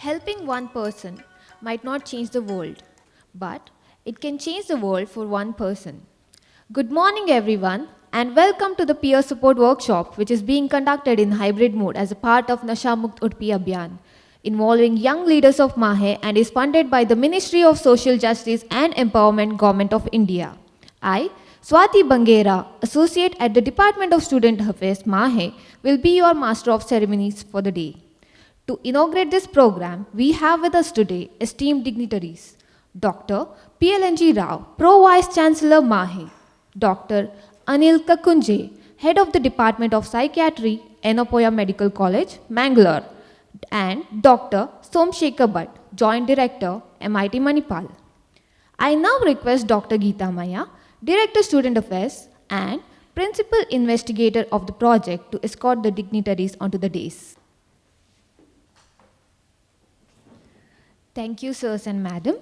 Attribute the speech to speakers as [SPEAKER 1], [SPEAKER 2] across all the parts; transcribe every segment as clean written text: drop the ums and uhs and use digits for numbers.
[SPEAKER 1] Helping one person might not change the world, but it can change the world for one person. Good morning, everyone, and welcome to the peer support workshop, which is being conducted in hybrid mode as a part of Nasha Mukt Udupi Abhiyaan, involving young leaders of MAHE and is funded by the Ministry of Social Justice and Empowerment, Government of India. I, Swati Bangera, Associate at the Department of Student Affairs, MAHE, will be your Master of Ceremonies for the day. To inaugurate this program, we have with us today esteemed dignitaries, Dr. PLNG Rao, Pro Vice Chancellor MAHE, Dr. Anil Kakunje, Head of the Department of Psychiatry, Yenepoya Medical College, Mangalore, and Dr. Somashekar Bhat, Joint Director, MIT Manipal. I now request Dr. Geeta Maya, Director Student Affairs and Principal Investigator of the project to escort the dignitaries onto the dais. Thank you, sirs and madam.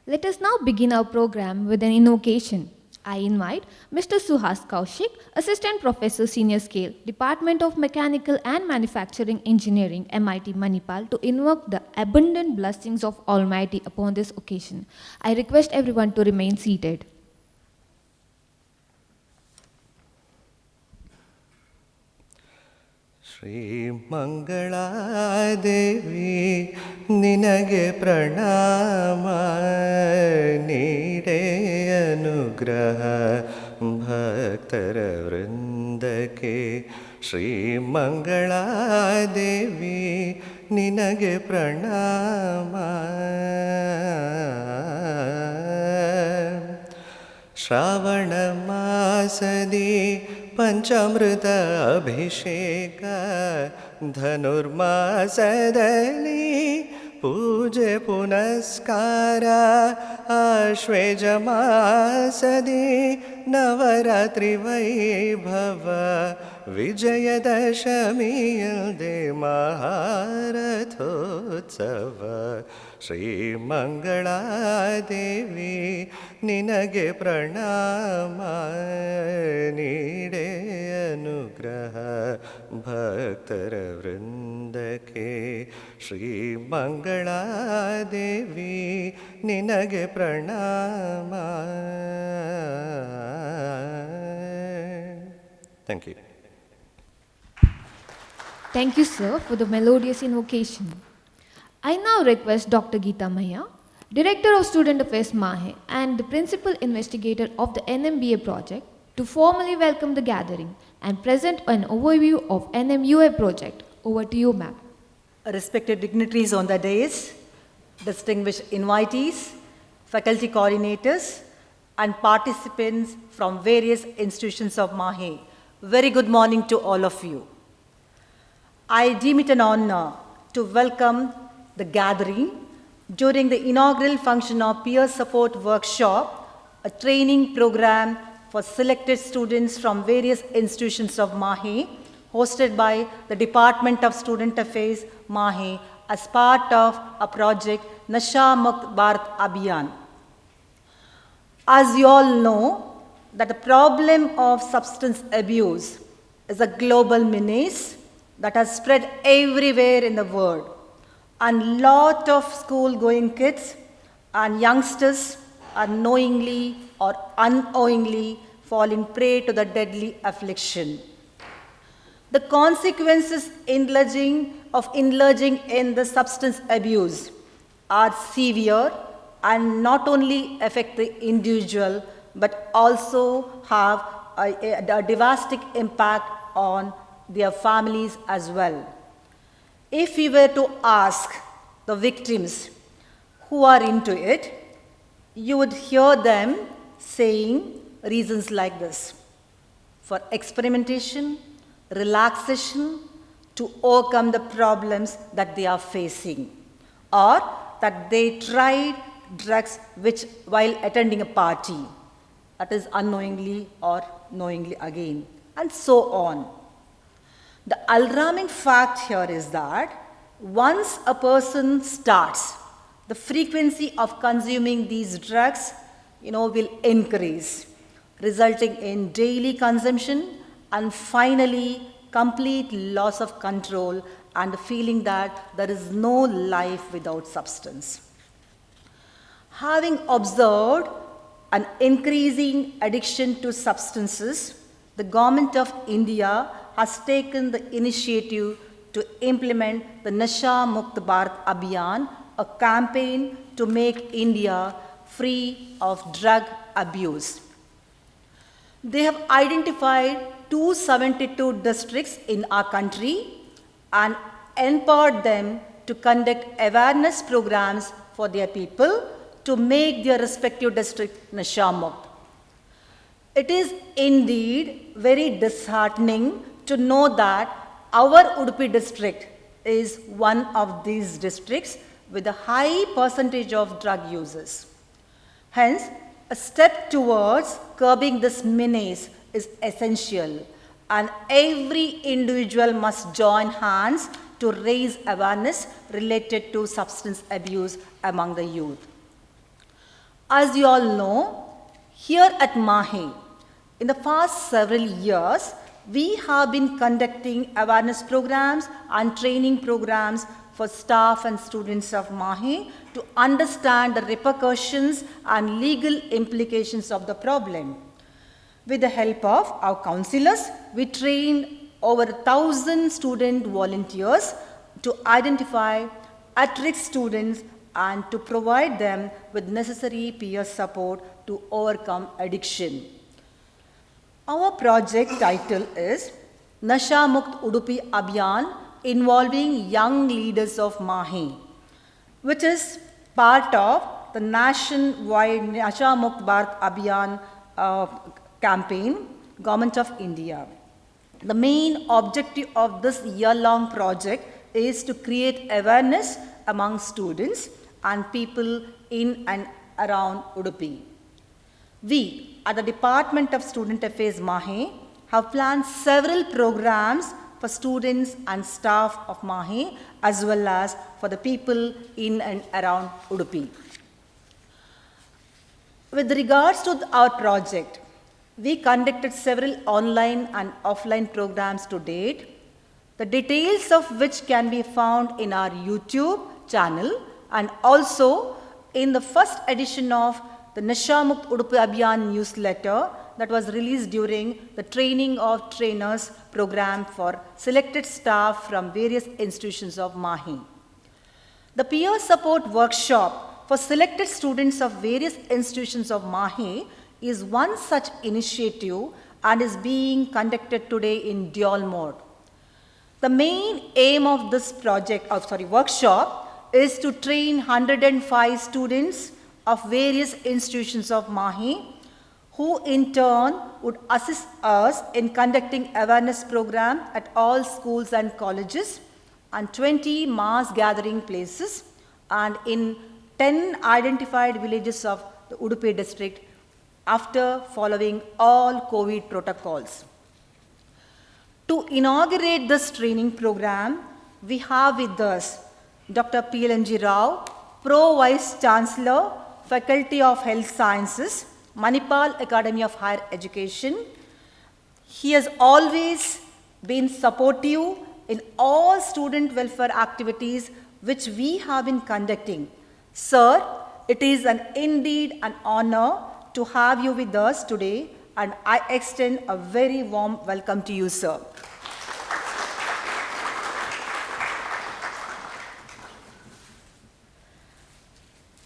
[SPEAKER 1] Let us now begin our program with an invocation. I invite Mr. Suhas Kaushik, Assistant Professor Senior Scale, Department of Mechanical and Manufacturing Engineering, MIT Manipal, to invoke the abundant blessings of Almighty upon this occasion. I request everyone to remain seated.
[SPEAKER 2] Shri Mangala Devi Ninage Pranama Nide Anugraha Bhaktara Vrindake Shri Mangala Devi Ninage Pranama Shravana Masadi Panchamrita Abhisheka Dhanurmasadali Puje Punaskara Ashvejamasadi Navaratri Vaibhava Vijayadashami Yalde Maharathotsava Shri Mangala Devi Ninage Pranama Nide Anugraha Bhaktara Vrindake Shri Mangala Devi Ninage Pranama. Thank you.
[SPEAKER 1] Thank you, sir, for the melodious invocation. I now request Dr. Geeta Maya, Director of Student Affairs MAHE and the Principal Investigator of the NMBA project, to formally welcome the gathering and present an overview of NMUA project. Over to you, ma'am.
[SPEAKER 3] Respected dignitaries on the dais, distinguished invitees, faculty coordinators, and participants from various institutions of MAHE, very good morning to all of you. I deem it an honor to welcome the gathering during the inaugural function of Peer Support Workshop, a training program for selected students from various institutions of MAHE, hosted by the Department of Student Affairs, MAHE, as part of a project, Nasha Mukt Bharat Abhiyaan. As you all know, that the problem of substance abuse is a global menace that has spread everywhere in the world. And lot of school-going kids and youngsters are knowingly or unknowingly falling prey to the deadly affliction. The consequences of indulging in the substance abuse are severe and not only affect the individual but also have a devastating impact on their families as well. If we were to ask the victims who are into it, you would hear them saying reasons like this: for experimentation, relaxation, to overcome the problems that they are facing, or that they tried drugs while attending a party, that is unknowingly or knowingly again, and so on. The alarming fact here is that once a person starts, the frequency of consuming these drugs, will increase, resulting in daily consumption and finally complete loss of control and the feeling that there is no life without substance. Having observed an increasing addiction to substances, the Government of India has taken the initiative to implement the Nasha Mukt Bharat Abhiyaan, a campaign to make India free of drug abuse. They have identified 272 districts in our country and empowered them to conduct awareness programs for their people to make their respective district Nasha Mukt. It is indeed very disheartening to know that our Udupi district is one of these districts with a high percentage of drug users. Hence, a step towards curbing this menace is essential, and every individual must join hands to raise awareness related to substance abuse among the youth. As you all know, here at MAHE, in the past several years, we have been conducting awareness programs and training programs for staff and students of MAHE to understand the repercussions and legal implications of the problem. With the help of our counselors, we trained over 1,000 student volunteers to identify at-risk students and to provide them with necessary peer support to overcome addiction. Our project title is Nasha Mukt Udupi Abhiyaan, involving Young Leaders of MAHE, which is part of the nationwide Nasha Mukt Bharat Abhiyaan campaign, Government of India. The main objective of this year-long project is to create awareness among students and people in and around Udupi. We, at the Department of Student Affairs MAHE, have planned several programs for students and staff of MAHE as well as for the people in and around Udupi. With regards to our project, we conducted several online and offline programs to date, the details of which can be found in our YouTube channel and also in the first edition of the Nasha Mukt Udupi Abhiyaan newsletter that was released during the Training of Trainers program for selected staff from various institutions of MAHE. The peer support workshop for selected students of various institutions of MAHE is one such initiative and is being conducted today in dual mode. The main aim of this workshop is to train 105 students of various institutions of MAHE, who in turn would assist us in conducting awareness program at all schools and colleges and 20 mass gathering places and in 10 identified villages of the Udupi district after following all COVID protocols. To inaugurate this training program, we have with us Dr. PLNG Rao, Pro Vice Chancellor, Faculty of Health Sciences, Manipal Academy of Higher Education. He has always been supportive in all student welfare activities which we have been conducting. Sir, it is indeed an honor to have you with us today, and I extend a very warm welcome to you, sir.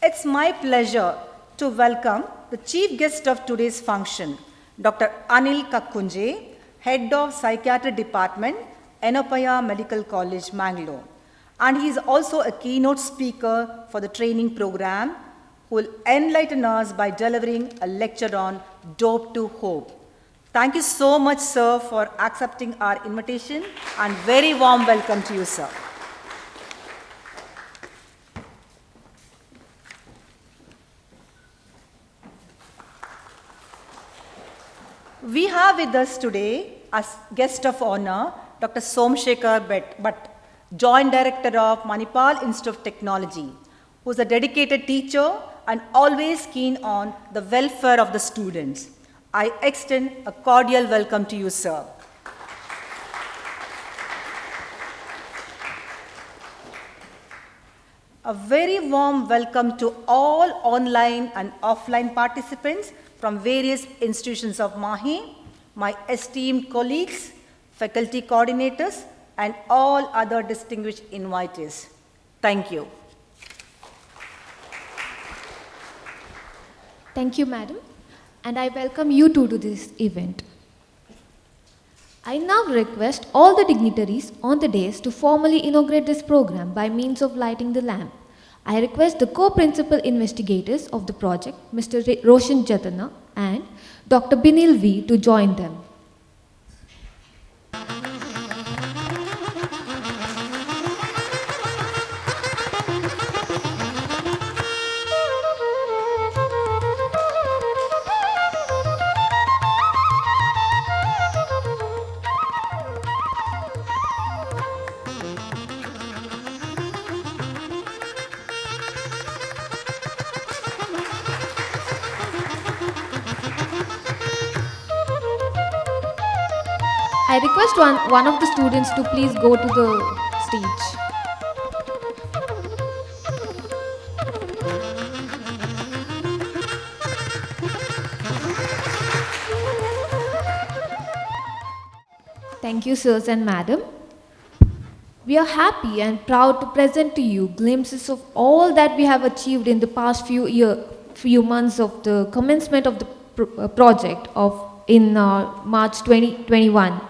[SPEAKER 3] It's my pleasure to welcome the chief guest of today's function, Dr. Anil Kakunje, Head of Psychiatry Department, Yenepoya Medical College, Mangalore. And he is also a keynote speaker for the training program who will enlighten us by delivering a lecture on Dope to Hope. Thank you so much, sir, for accepting our invitation, and very warm welcome to you, sir. We have with us today as guest of honor Dr. Somashekar Bhat, Joint Director of Manipal Institute of Technology, who is a dedicated teacher and always keen on the welfare of the students. I extend a cordial welcome to you, sir. A very warm welcome to all online and offline participants from various institutions of MAHE, my esteemed colleagues, faculty coordinators, and all other distinguished invitees. Thank you.
[SPEAKER 1] Thank you, madam, and I welcome you too to this event. I now request all the dignitaries on the dais to formally inaugurate this program by means of lighting the lamp. I request the co-principal investigators of the project, Mr. Roshan Jatana and Dr. Binil V, to join them. I request one of the students to please go to the stage. Thank you, sirs and madam. We are happy and proud to present to you glimpses of all that we have achieved in the past few months of the commencement of the project in March 2021.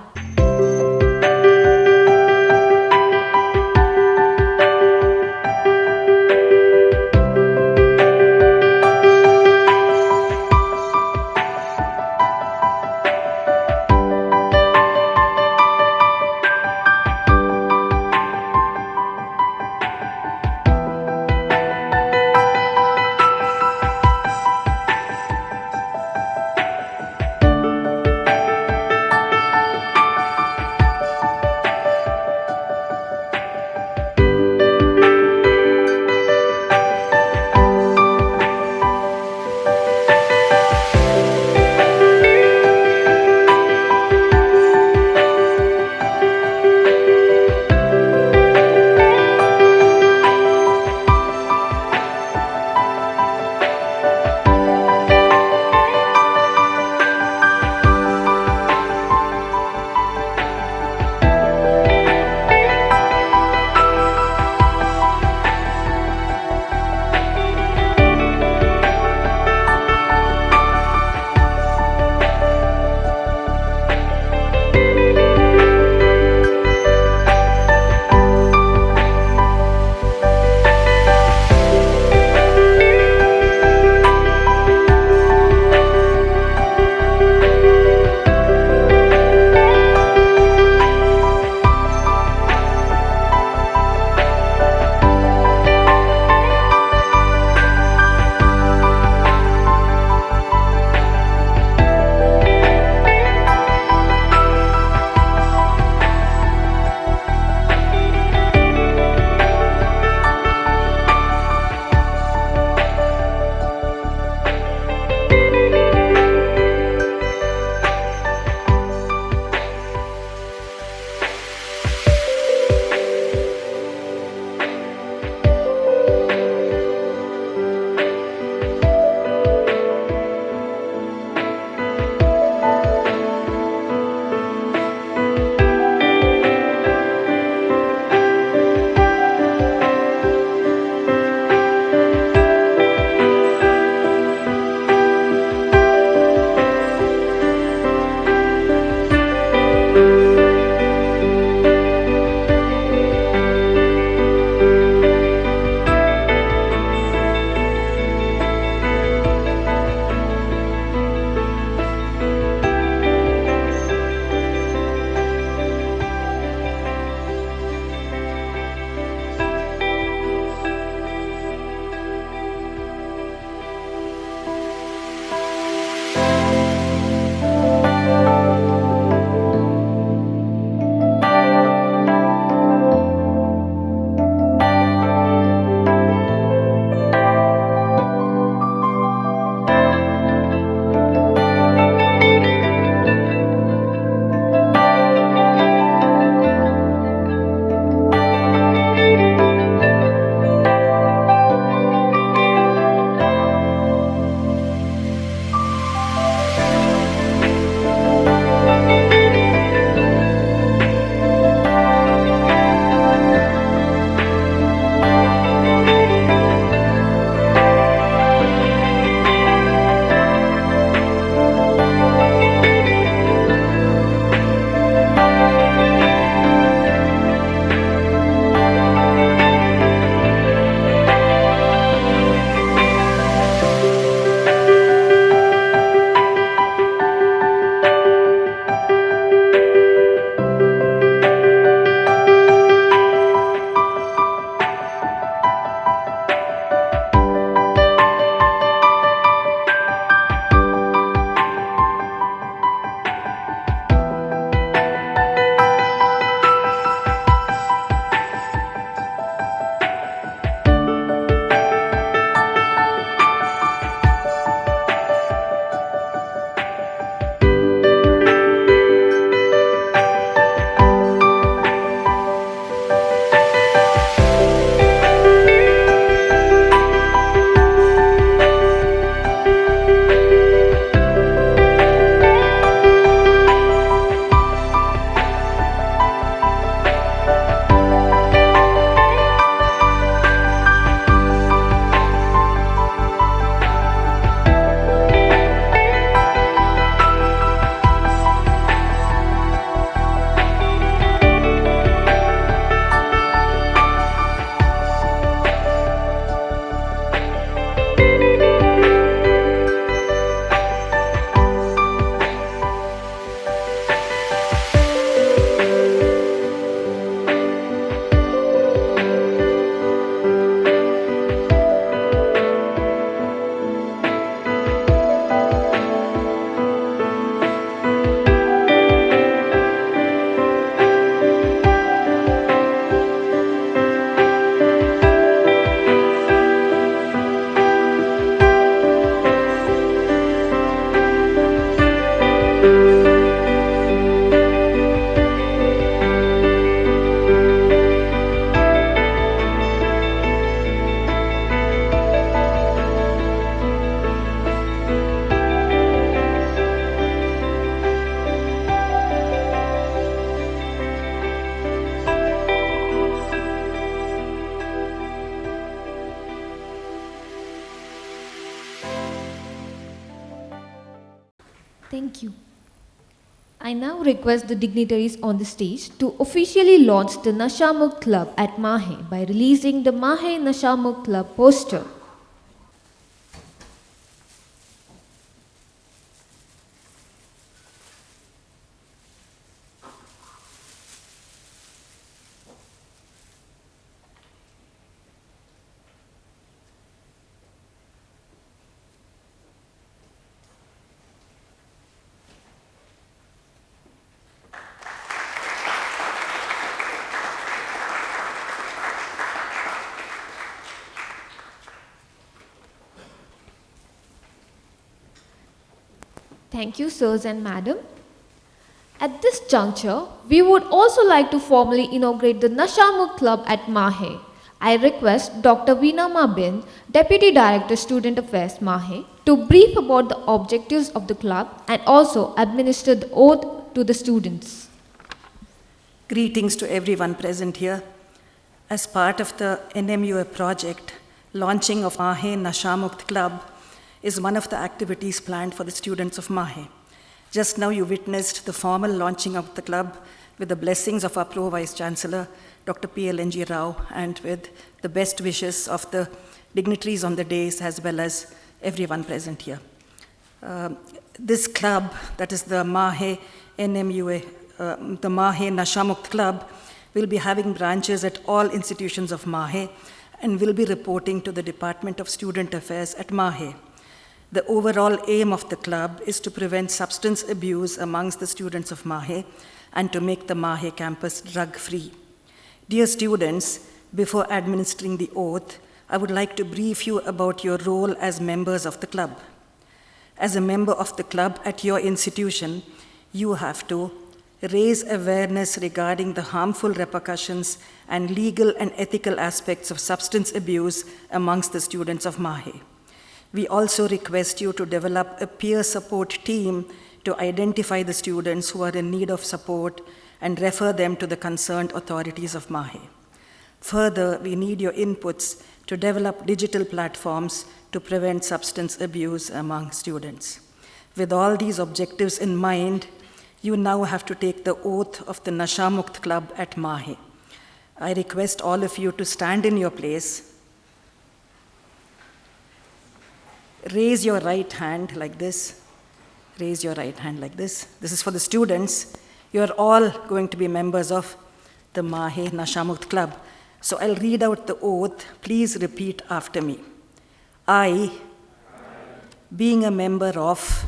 [SPEAKER 1] Thank you. I now request the dignitaries on the stage to officially launch the Nasha Mukt Club at MAHE by releasing the MAHE Nasha Mukt Club poster. Thank you, sirs and madam. At this juncture, we would also like to formally inaugurate the Nasha Mukt Club at MAHE. I request Dr. Veena Mabin, Deputy Director Student Affairs MAHE, to brief about the objectives of the club and also administer the oath to the students.
[SPEAKER 4] Greetings to everyone present here. As part of the NMUA project, launching of MAHE Nasha Mukt Club is one of the activities planned for the students of MAHE. Just now you witnessed the formal launching of the club with the blessings of our Pro Vice Chancellor, Dr. P.L.N.G. Rao, and with the best wishes of the dignitaries on the days as well as everyone present here. This club, that is the MAHE NMUA, the MAHE Nasha Mukt Club, will be having branches at all institutions of MAHE and will be reporting to the Department of Student Affairs at MAHE. The overall aim of the club is to prevent substance abuse amongst the students of MAHE and to make the MAHE campus drug-free. Dear students, before administering the oath, I would like to brief you about your role as members of the club. As a member of the club at your institution, you have to raise awareness regarding the harmful repercussions and legal and ethical aspects of substance abuse amongst the students of MAHE. We also request you to develop a peer support team to identify the students who are in need of support and refer them to the concerned authorities of MAHE. Further, we need your inputs to develop digital platforms to prevent substance abuse among students. With all these objectives in mind, you now have to take the oath of the Nasha Mukt Club at MAHE. I request all of you to stand in your place. Raise your right hand like this. Raise your right hand like this. This is for the students. You are all going to be members of the MAHE Nasha Mukt Club. So I'll read out the oath. Please repeat after me. I, being a member of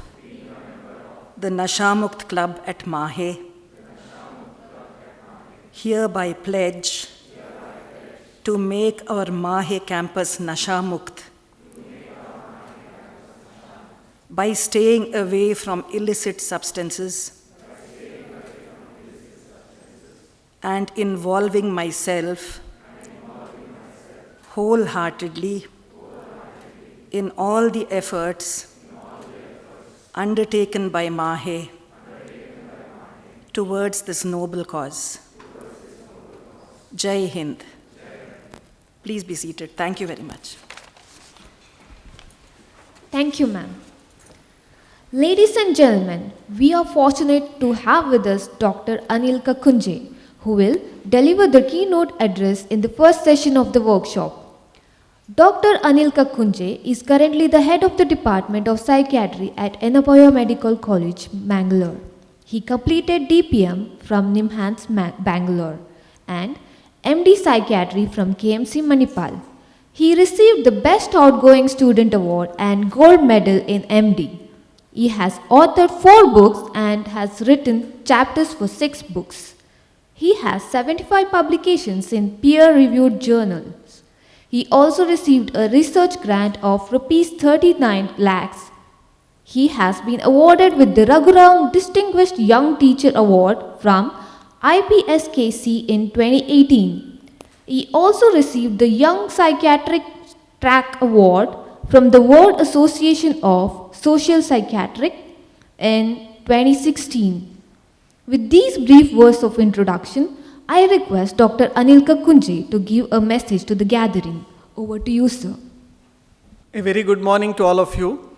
[SPEAKER 4] the Nasha Mukt Club at MAHE, hereby pledge to make our MAHE campus Nasha Mukt by staying away from illicit substances and involving myself wholeheartedly in all the efforts undertaken by MAHE towards this noble cause. Jai Hind. Please be seated. Thank you very much.
[SPEAKER 1] Thank you, ma'am. Ladies and gentlemen, we are fortunate to have with us Dr. Anil Kakunje, who will deliver the keynote address in the first session of the workshop. Dr. Anil Kakunje is currently the head of the Department of Psychiatry at Yenepoya Medical College, Mangalore. He completed DPM from NIMHANS, Bangalore, and MD Psychiatry from KMC Manipal. He received the Best Outgoing Student Award and Gold Medal in MD. He has authored 4 books and has written chapters for 6 books. He has 75 publications in peer-reviewed journals. He also received a research grant of Rs 39 lakhs. He has been awarded with the Raghurang Distinguished Young Teacher Award from IPSKC in 2018. He also received the Young Psychiatric Track Award from the World Association of Social Psychiatric in 2016. With these brief words of introduction, I request Dr. Anil Kakunje to give a message to the gathering. Over to you, sir.
[SPEAKER 5] A very good morning to all of you.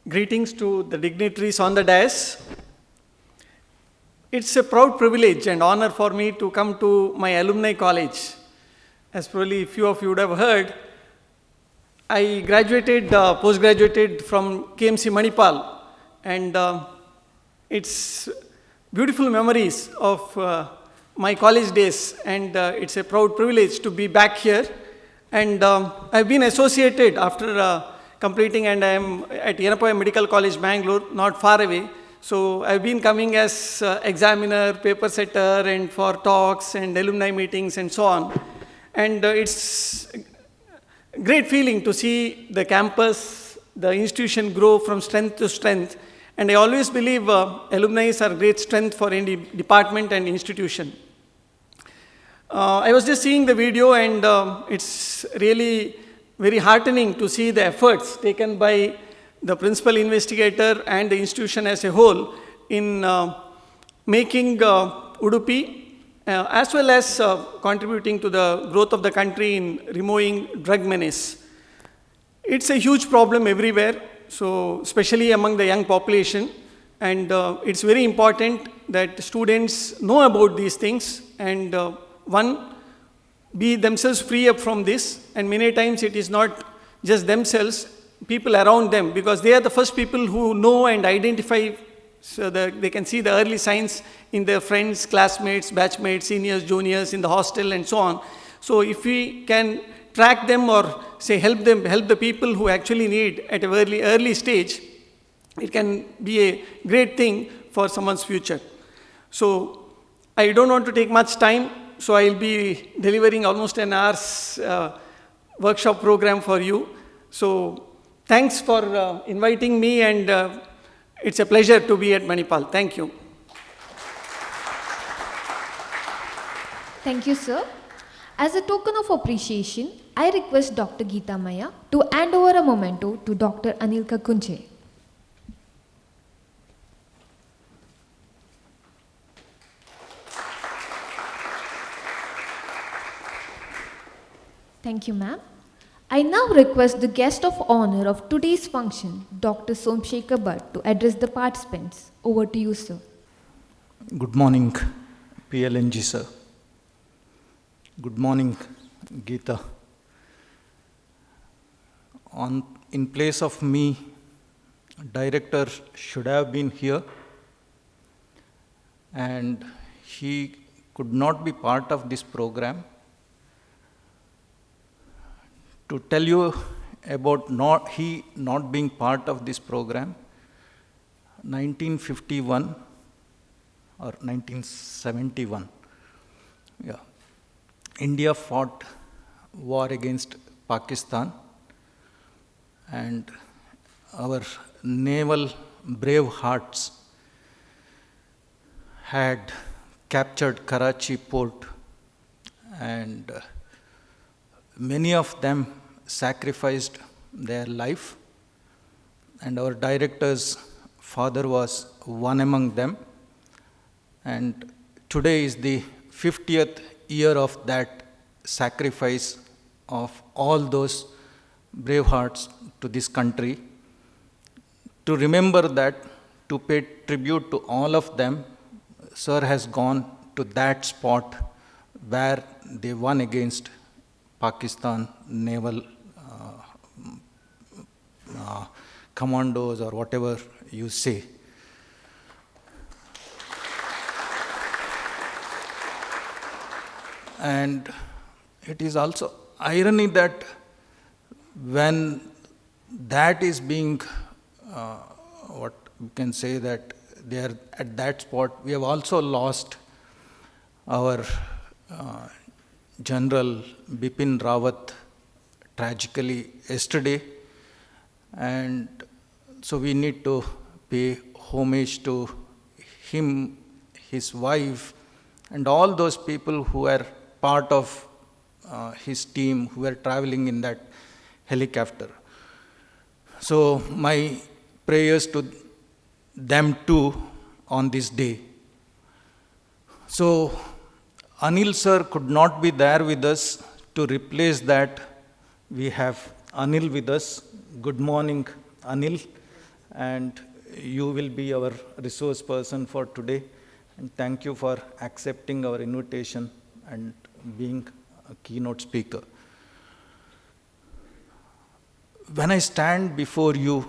[SPEAKER 5] Greetings to the dignitaries on the dais. It's a proud privilege and honor for me to come to my alumni college. As probably few of you would have heard, I graduated, post-graduated from KMC Manipal, and it's beautiful memories of my college days, and it's a proud privilege to be back here. And I've been associated after completing, and I am at Yenepoya Medical College, Mangalore, not far away. So I've been coming as examiner, paper setter, and for talks and alumni meetings and so on. And it's a great feeling to see the campus, the institution grow from strength to strength. And I always believe alumni are great strength for any department and institution. I was just seeing the video, and it's really very heartening to see the efforts taken by the principal investigator and the institution as a whole in making Udupi, as well as contributing to the growth of the country in removing drug menace. It's a huge problem everywhere, so especially among the young population, and it's very important that students know about these things and be themselves free up from this. And many times it is not just themselves, people around them, because they are the first people who know and identify, so that they can see the early signs in their friends, classmates, batchmates, seniors, juniors in the hostel and so on. So if we can track them or say help the people who actually need at a very early stage, it can be a great thing for someone's future. So I don't want to take much time, so I'll be delivering almost an hour's workshop program for you. So thanks for inviting me, and it's a pleasure to be at Manipal. Thank you.
[SPEAKER 1] Thank you, sir. As a token of appreciation, I request Dr. Geeta Maya to hand over a memento to Dr. Anil Kakunje. Thank you, ma'am. I now request the guest of honor of today's function, Dr. Somashekar Bhat, to address the participants. Over to you, sir.
[SPEAKER 6] Good morning, PLNG sir. Good morning, Geeta. In place of me, director should have been here, and he could not be part of this program. To tell you about he not being part of this program, 1951 or 1971, India fought war against Pakistan, and our naval brave hearts had captured Karachi port, and many of them sacrificed their life, and our director's father was one among them. And today is the 50th year of that sacrifice of all those brave hearts to this country. To remember that, to pay tribute to all of them, sir has gone to that spot where they won against Pakistan naval commandos, or whatever you say. And it is also irony that when that is being, what you can say, that they are at that spot, we have also lost our General Bipin Rawat tragically yesterday, and so we need to pay homage to him, his wife, and all those people who were part of his team, who were traveling in that helicopter. So my prayers to them too on this day. So Anil sir could not be there with us. To replace that, we have Anil with us. Good morning, Anil. and you will be our resource person for today. And thank you for accepting our invitation and being a keynote speaker. When I stand before you,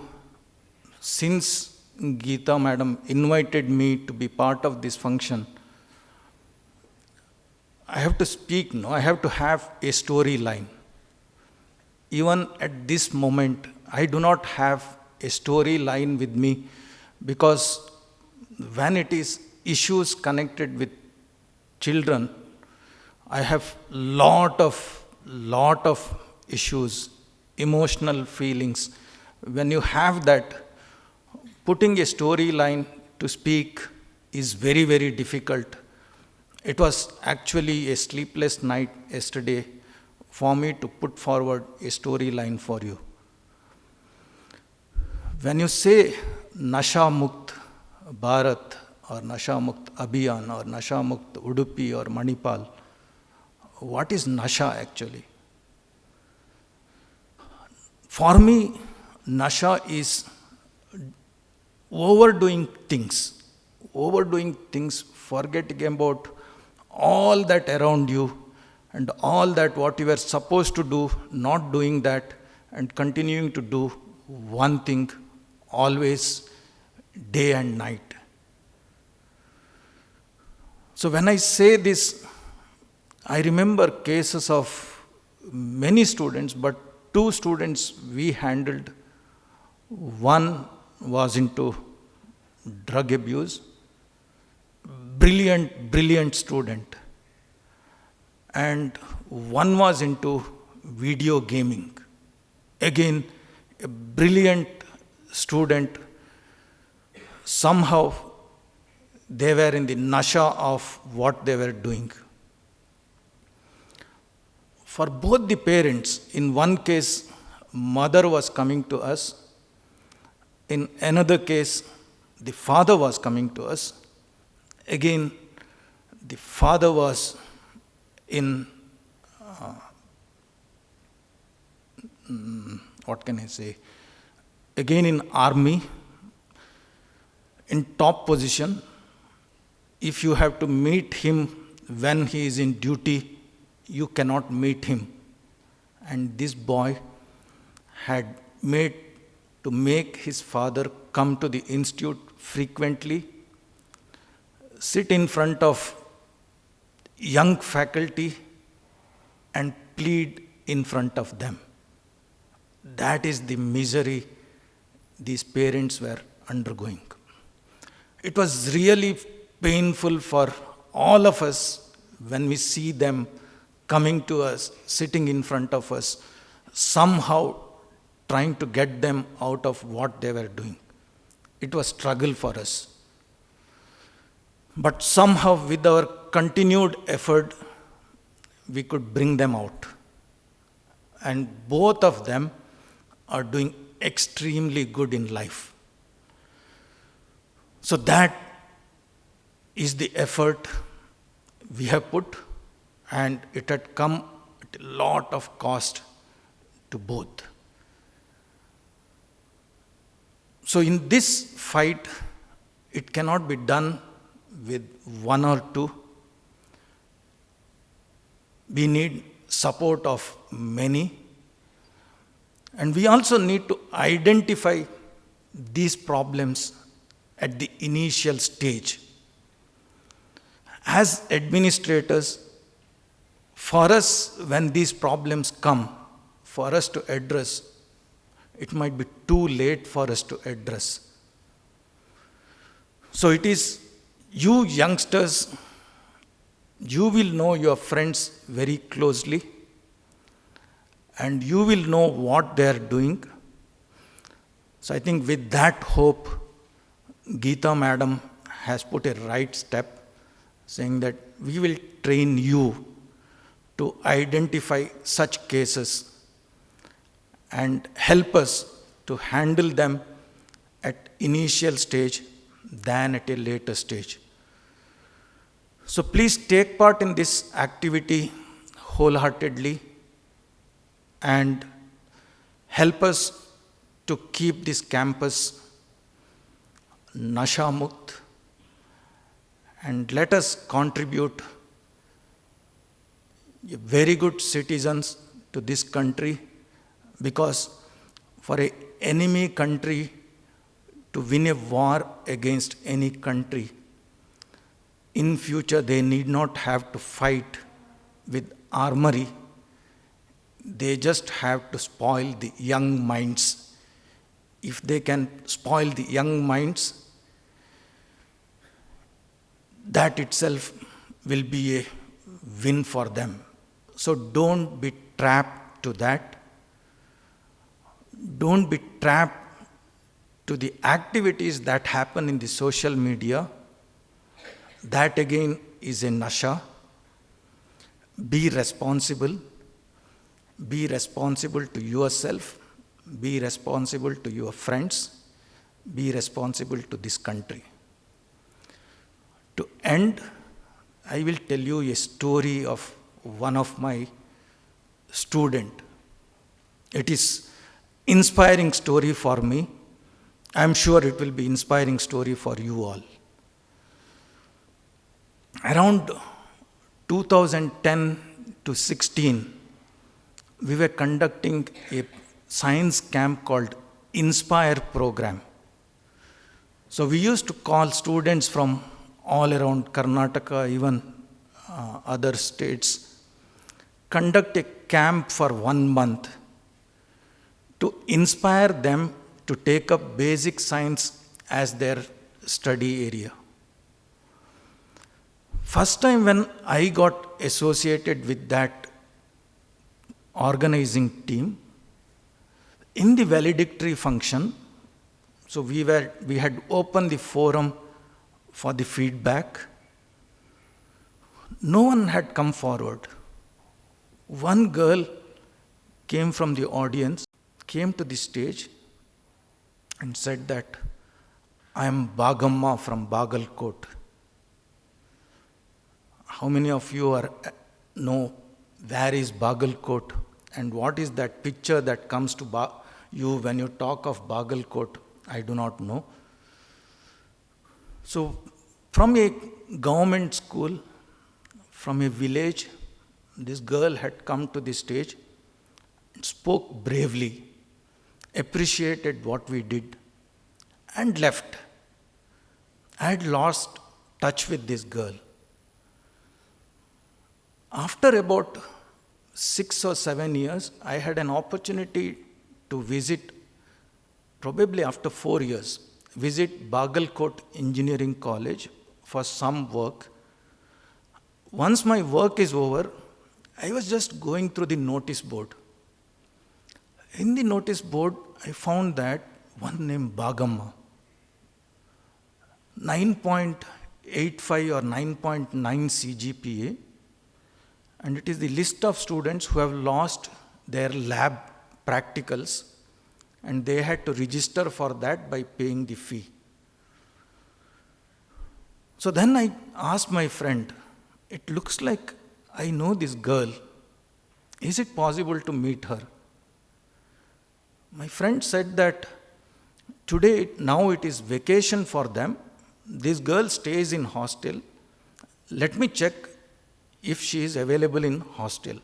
[SPEAKER 6] since Geeta Madam invited me to be part of this function, I have to speak, no? I have to have a storyline. Even at this moment, I do not have a storyline with me, because when it is issues connected with children, I have lot of issues, emotional feelings. When you have that, putting a storyline to speak is very, very difficult. It was actually a sleepless night yesterday for me to put forward a storyline for you. When you say Nasha Mukt Bharat or Nasha Mukt Abhiyaan or Nasha Mukt Udupi or Manipal, what is Nasha actually? For me, Nasha is overdoing things, forgetting about all that around you and all that what you were supposed to do, not doing that, and continuing to do one thing always, day and night. So when I say this, I remember cases of many students, but 2 students we handled. One was into drug abuse, brilliant student. And one was into video gaming. Again, a brilliant student. Somehow they were in the nasha of what they were doing. For both the parents, in one case, mother was coming to us. In another case, the father was coming to us. Again, the father was in, again in army, in top position. If you have to meet him when he is in duty, you cannot meet him. And this boy had made to make his father come to the institute frequently, sit in front of young faculty and plead in front of them. That is the misery these parents were undergoing. It was really painful for all of us when we see them coming to us, sitting in front of us, somehow trying to get them out of what they were doing. It was struggle for us. But somehow with our continued effort, we could bring them out. And both of them are doing extremely good in life. So that is the effort we have put, and it had come at a lot of cost to both. So in this fight, it cannot be done with 1 or 2. We need support of many. And we also need to identify these problems at the initial stage. As administrators, for us, when these problems come, for us to address, it might be too late for us to address. So it is you youngsters, you will know your friends very closely, and you will know what they are doing. So I think with that hope, Geeta Madam has put a right step, saying that we will train you to identify such cases and help us to handle them at initial stage than at a later stage. So please take part in this activity wholeheartedly and help us to keep this campus Nasha Mukt, and let us contribute very good citizens to this country, because for an enemy country to win a war against any country, in future they need not have to fight with armory. They just have to spoil the young minds. If they can spoil the young minds, that itself will be a win for them. So don't be trapped to that. Don't be trapped to the activities that happen in the social media. That again is a nasha. Be responsible. Be responsible to yourself. Be responsible to your friends. Be responsible to this country. To end, I will tell you a story of one of my student. It is inspiring story for me. I am sure it will be inspiring story for you all. Around 2010 to 16, we were conducting a science camp called Inspire program. So we used to call students from all around Karnataka, even other states, conduct a camp for 1 month to inspire them to take up basic science as their study area. First time when I got associated with that organizing team, in the valedictory function, so we had opened the forum for the feedback. No one had come forward. One girl came from the audience, came to the stage and said that, I am Bagamma from Bagalkot. How many of you know where is Bagalkot and what is that picture that comes to you when you talk of Bagalkot? I do not know. So from a government school, from a village, this girl had come to the stage, spoke bravely, appreciated what we did, and left. I had lost touch with this girl. After about 6 or 7 years, I had an opportunity to visit, probably after 4 years, visit Bagalkot Engineering College for some work. Once my work is over, I was just going through the notice board. In the notice board, I found that one named Bagamma, 9.85 or 9.9 CGPA, and it is the list of students who have lost their lab practicals, and they had to register for that by paying the fee. So then I asked my friend, it looks like I know this girl. Is it possible to meet her? My friend said that today, now it is vacation for them. This girl stays in hostel. Let me check if she is available in hostel.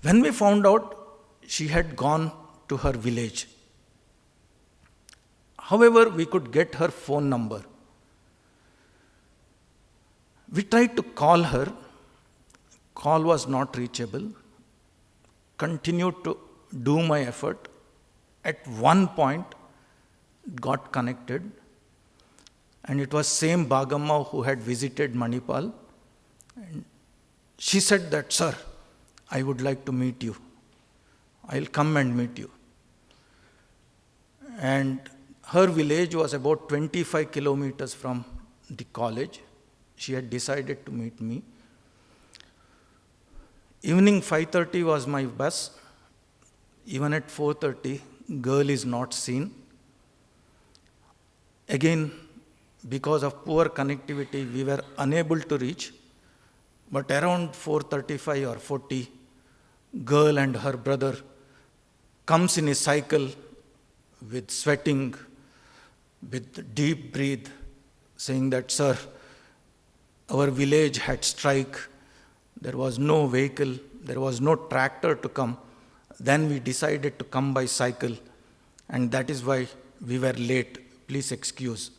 [SPEAKER 6] When we found out, she had gone to her village. However, we could get her phone number. We tried to call her. Call was not reachable. Continued to do my effort. At one point, got connected. And it was same Bagamma who had visited Manipal. And she said that, sir, I would like to meet you. I'll come and meet you. And her village was about 25 kilometers from the college. She had decided to meet me. Evening 5:30 was my bus. Even at 4:30, girl is not seen. Again, because of poor connectivity, we were unable to reach. But around 4:35 or 40, girl and her brother comes in a cycle with sweating, with deep breath, saying that, sir, our village had strike, there was no vehicle, there was no tractor to come. Then we decided to come by cycle, and that is why we were late. Please excuse.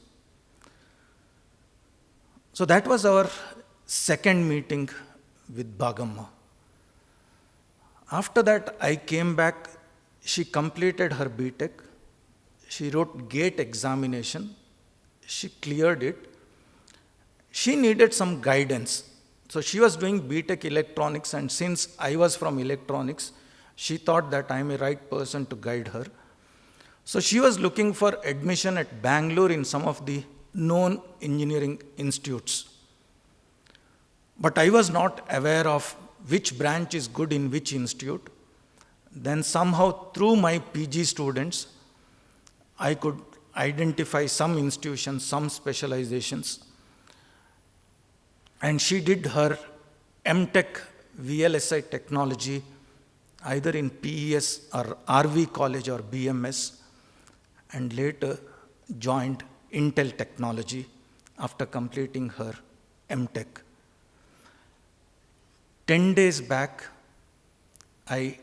[SPEAKER 6] So that was our second meeting with Bagamma. After that, I came back. She completed her BTech. She wrote GATE examination. She cleared it. She needed some guidance. So she was doing BTech electronics, and since I was from electronics, she thought that I am a right person to guide her. So she was looking for admission at Bangalore in some of the known engineering institutes. But I was not aware of which branch is good in which institute. Then somehow through my PG students, I could identify some institutions, some specializations. And she did her MTech VLSI technology either in PES or RV college or BMS, and later joined Intel Technology after completing her MTech. 10 days back, I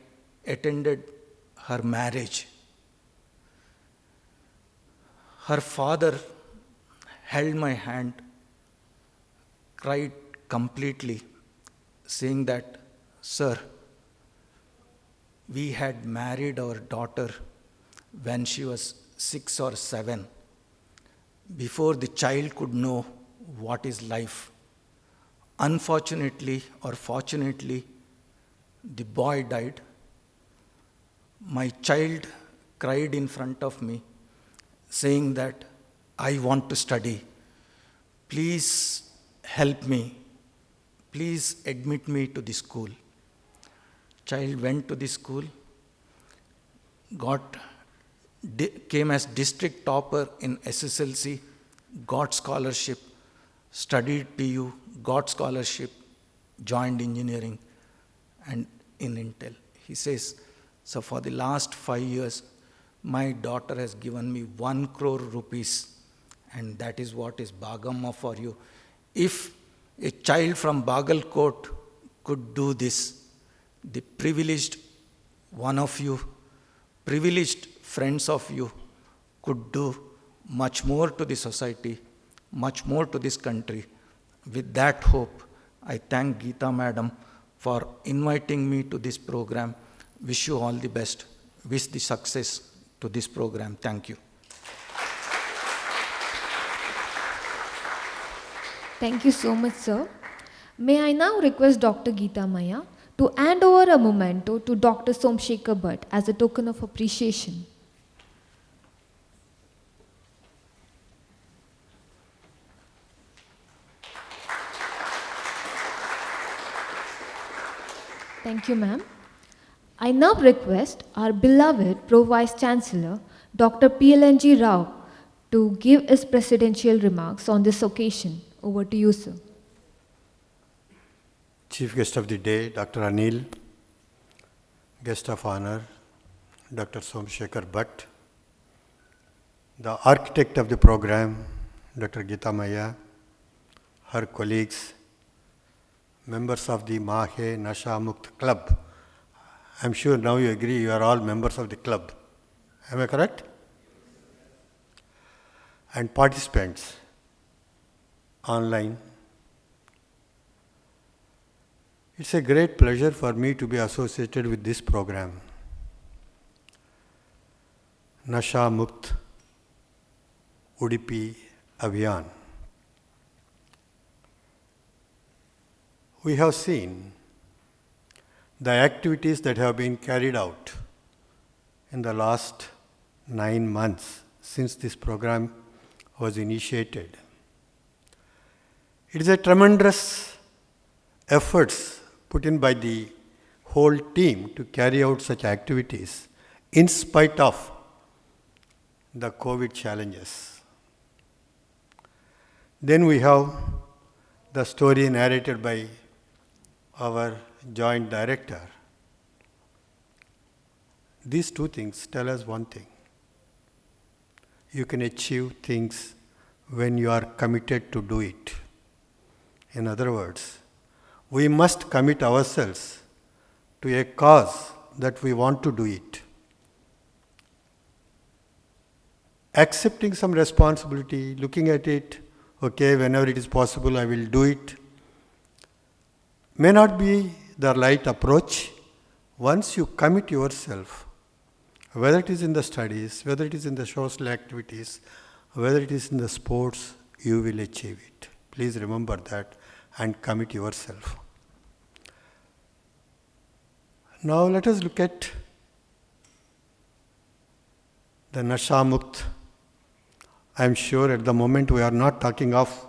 [SPEAKER 6] attended her marriage. Her father held my hand, cried completely, saying that, sir, we had married our daughter when she was 6 or 7, before the child could know what is life. Unfortunately or fortunately, the boy died. My child cried in front of me, saying that I want to study. Please help me. Please admit me to the school. Child went to the school, came as district topper in SSLC, got scholarship, studied PU, got scholarship, joined engineering, and in Intel. He says, so for the last 5 years, my daughter has given me 1 crore rupees, and that is what is Bagamma for you. If a child from Bagalkot could do this, the privileged one of you, privileged friends of you, could do much more to the society, much more to this country. With that hope, I thank Geeta Madam for inviting me to this program. Wish you all the best. Wish the success to this program. Thank you.
[SPEAKER 1] Thank you so much, sir. May I now request Dr. Geeta Maya to hand over a memento to Dr. Somashekar Bhat as a token of appreciation. Thank you, ma'am. I now request our beloved Pro Vice Chancellor, Dr. PLNG Rao, to give his presidential remarks on this occasion. Over to you, sir.
[SPEAKER 7] Chief Guest of the Day, Dr. Anil, Guest of Honor, Dr. Somashekar Bhat, the architect of the program, Dr. Geeta Maya, her colleagues, members of the MAHE Nasha Mukt Club. I'm sure now you agree you are all members of the club. Am I correct? And participants online. It's a great pleasure for me to be associated with this program. Nasha Mukt Udupi Abhiyaan. We have seen the activities that have been carried out in the last 9 months since this program was initiated. It is a tremendous efforts put in by the whole team to carry out such activities in spite of the COVID challenges. Then we have the story narrated by our joint director. These two things tell us one thing. you can achieve things when you are committed to do it. In other words, we must commit ourselves to a cause that we want to do it. Accepting some responsibility, looking at it, okay, whenever it is possible, I will do it, may not be the right approach. Once you commit yourself, whether it is in the studies, whether it is in the social activities, whether it is in the sports, you will achieve it. Please remember that and commit yourself. Now let us look at the Nasha Mukt. I am sure at the moment we are not talking of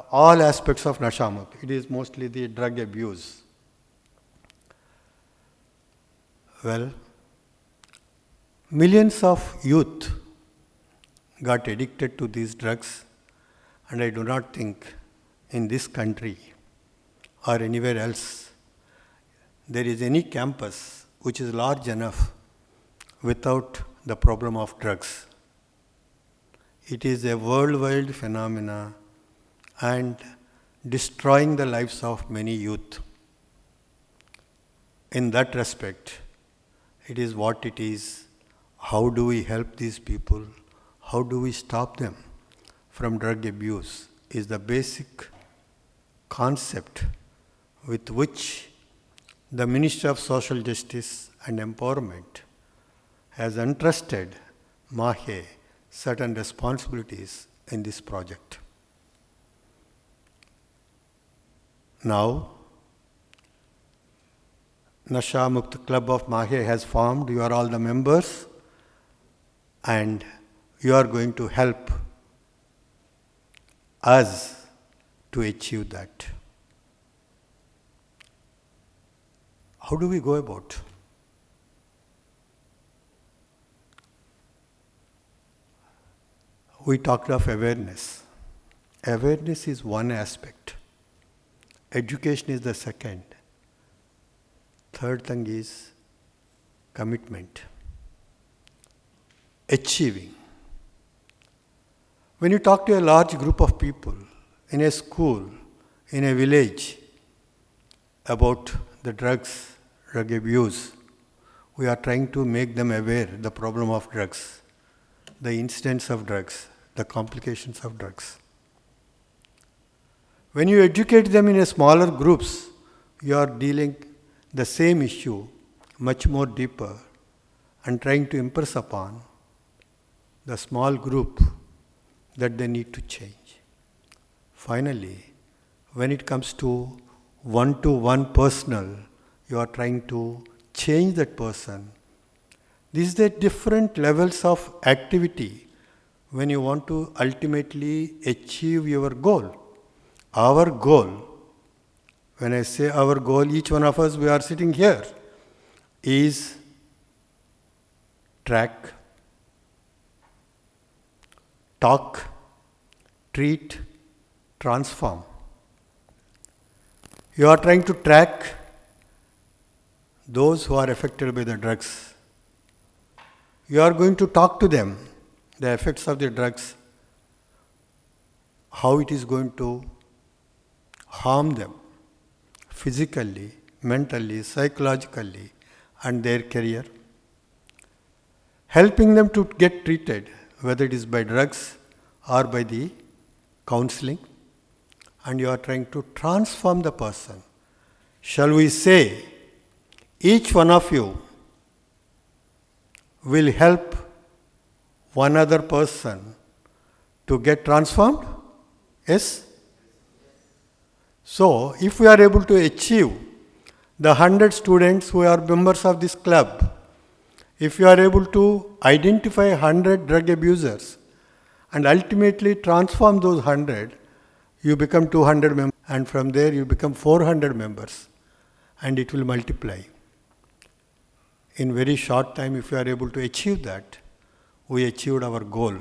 [SPEAKER 7] all aspects of Nasha Mukt. It is mostly the drug abuse. Well, millions of youth got addicted to these drugs, and I do not think in this country or anywhere else there is any campus which is large enough without the problem of drugs. It is a worldwide phenomenon and destroying the lives of many youth. In that respect, it is what it is. How do we help these people? How do we stop them from drug abuse is the basic concept with which the Ministry of Social Justice and Empowerment has entrusted MAHE certain responsibilities in this project. Now, Nasha Mukt Club of MAHE has formed. You are all the members and you are going to help us to achieve that. How do we go about? We talked of awareness. Awareness is one aspect. Education is the second. Third thing is commitment. Achieving. When you talk to a large group of people in a school, in a village, about the drugs, drug abuse, we are trying to make them aware of the problem of drugs, the incidence of drugs, the complications of drugs. When you educate them in a smaller groups, you are dealing the same issue much more deeper and trying to impress upon the small group that they need to change. Finally, when it comes to one-to-one personal, you are trying to change that person. These are the different levels of activity when you want to ultimately achieve your goal. Our goal, when I say our goal, each one of us, we are sitting here, is track, talk, treat, transform. You are trying to track those who are affected by the drugs. You are going to talk to them, the effects of the drugs, how it is going to harm them physically, mentally, psychologically, and their career. Helping them to get treated, whether it is by drugs or by the counseling, and you are trying to transform the person. Shall we say, each one of you will help one other person to get transformed? Yes? So, if we are able to achieve the 100 students who are members of this club, if you are able to identify 100 drug abusers and ultimately transform those 100, you become 200 members, and from there you become 400 members, and it will multiply. In very short time, if you are able to achieve that, we achieved our goal.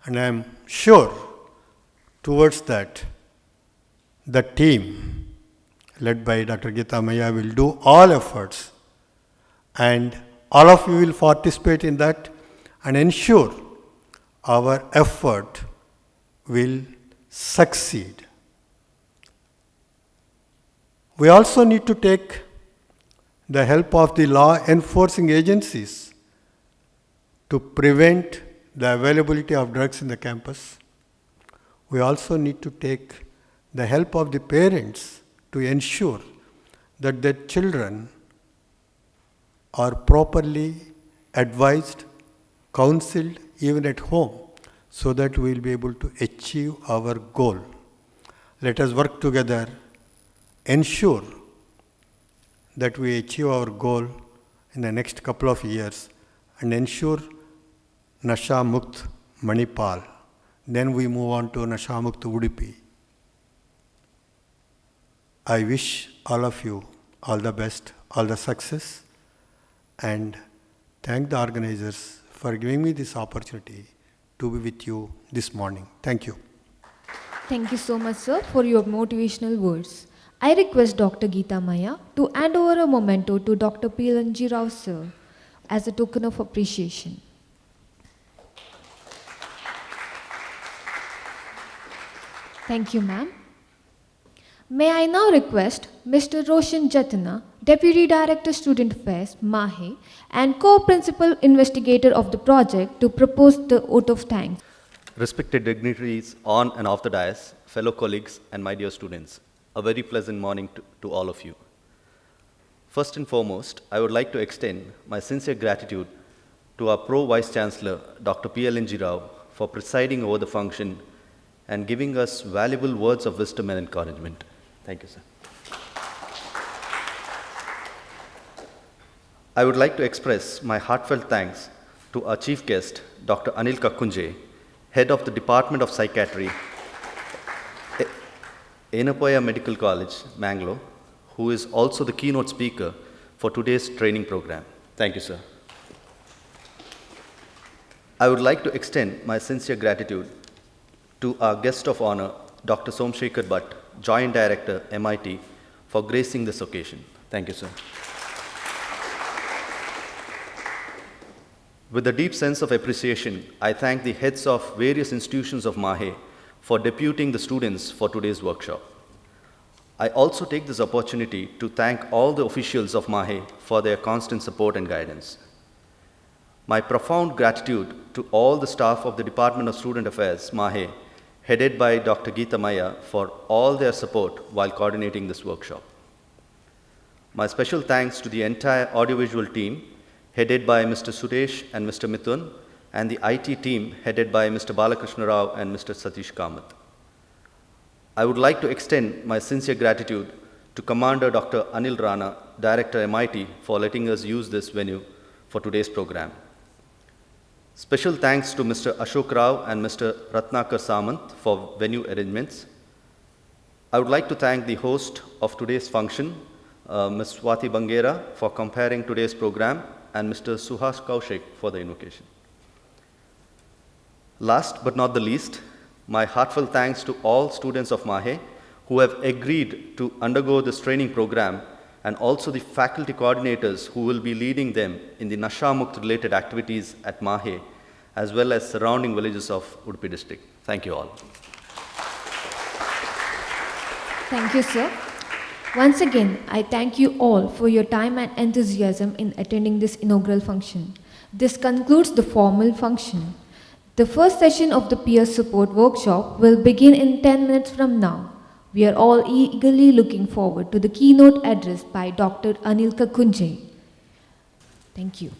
[SPEAKER 7] And I am sure towards that, the team led by Dr. Geeta Maya will do all efforts, and all of you will participate in that, and ensure our effort will succeed. We also need to take the help of the law enforcing agencies to prevent the availability of drugs in the campus. We also need to take the help of the parents to ensure that their children are properly advised, counseled, even at home, so that we will be able to achieve our goal. Let us work together, ensure that we achieve our goal in the next couple of years, and ensure Nasha Mukt Manipal. Then we move on to Nasha Mukt Udupi. I wish all of you all the best, all the success, and thank the organizers for giving me this opportunity to be with you this morning. Thank you.
[SPEAKER 1] Thank you so much, sir, for your motivational words. I request Dr. Geeta Maya to hand over a memento to Dr. P.L.N.G. Rao, sir, as a token of appreciation. Thank you, ma'am. May I now request Mr. Roshan Jatana, Deputy Director Student Affairs, MAHE, and Co-Principal Investigator of the project to propose the vote of thanks.
[SPEAKER 8] Respected dignitaries on and off the dais, fellow colleagues, and my dear students, a very pleasant morning to all of you. First and foremost, I would like to extend my sincere gratitude to our Pro Vice Chancellor, Dr. P.L.N.G. Rao, for presiding over the function and giving us valuable words of wisdom and encouragement. Thank you, sir. I would like to express my heartfelt thanks to our chief guest, Dr. Anil Kakunje, Head of the Department of Psychiatry, Yenepoya Medical College, Mangalore, who is also the keynote speaker for today's training program. Thank you, sir. I would like to extend my sincere gratitude to our guest of honor, Dr. Somashekar Bhat, Joint Director, MIT, for gracing this occasion. Thank you, sir. With a deep sense of appreciation, I thank the heads of various institutions of MAHE for deputing the students for today's workshop. I also take this opportunity to thank all the officials of MAHE for their constant support and guidance. My profound gratitude to all the staff of the Department of Student Affairs, MAHE, headed by Dr. Geeta Maya, for all their support while coordinating this workshop. My special thanks to the entire audiovisual team, headed by Mr. Suresh and Mr. Mithun, and the IT team, headed by Mr. Balakrishna Rao and Mr. Satish Kamath. I would like to extend my sincere gratitude to Commander Dr. Anil Rana, Director MIT, for letting us use this venue for today's program. Special thanks to Mr. Ashok Rao and Mr. Ratnakar Samant for venue arrangements. I would like to thank the host of today's function, Ms. Swati Bangera, for comparing today's program, and Mr. Suhas Kaushik for the invocation. Last but not the least, my heartfelt thanks to all students of MAHE who have agreed to undergo this training program, and also the faculty coordinators who will be leading them in the Nasha Mukt related activities at MAHE, as well as surrounding villages of Udupi district. Thank you all.
[SPEAKER 1] Thank you, sir. Once again, I thank you all for your time and enthusiasm in attending this inaugural function. This concludes the formal function. The first session of the peer support workshop will begin in 10 minutes from now. We are all eagerly looking forward to the keynote address by Dr. Anil Kakunje. Thank you.